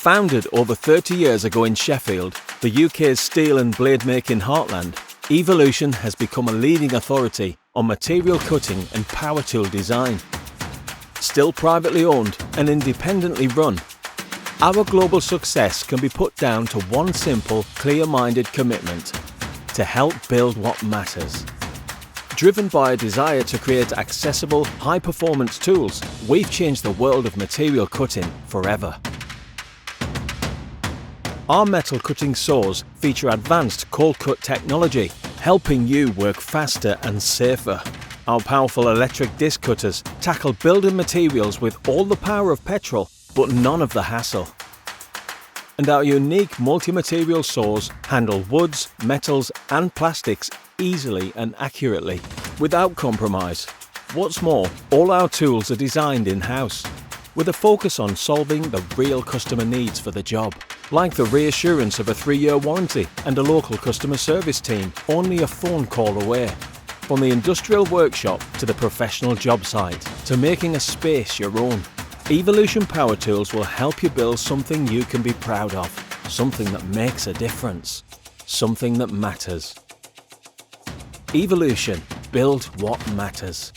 Founded over 30 years ago in Sheffield, the UK's steel and blade making heartland, Evolution has become a leading authority on material cutting and power tool design. Still privately owned and independently run, our global success can be put down to one simple, clear-minded commitment: to help build what matters. Driven by a desire to create accessible, high-performance tools, we've changed the world of material cutting forever. Our metal cutting saws feature advanced cold cut technology, helping you work faster and safer. Our powerful electric disc cutters tackle building materials with all the power of petrol, but none of the hassle. And our unique multi-material saws handle woods, metals and plastics easily and accurately, without compromise. What's more, all our tools are designed in-house, with a focus on solving the real customer needs for the job, like the reassurance of a 3-year warranty and a local customer service team only a phone call away. From the industrial workshop to the professional job site, to making a space your own, Evolution Power Tools will help you build something you can be proud of, something that makes a difference, something that matters. Evolution, build what matters.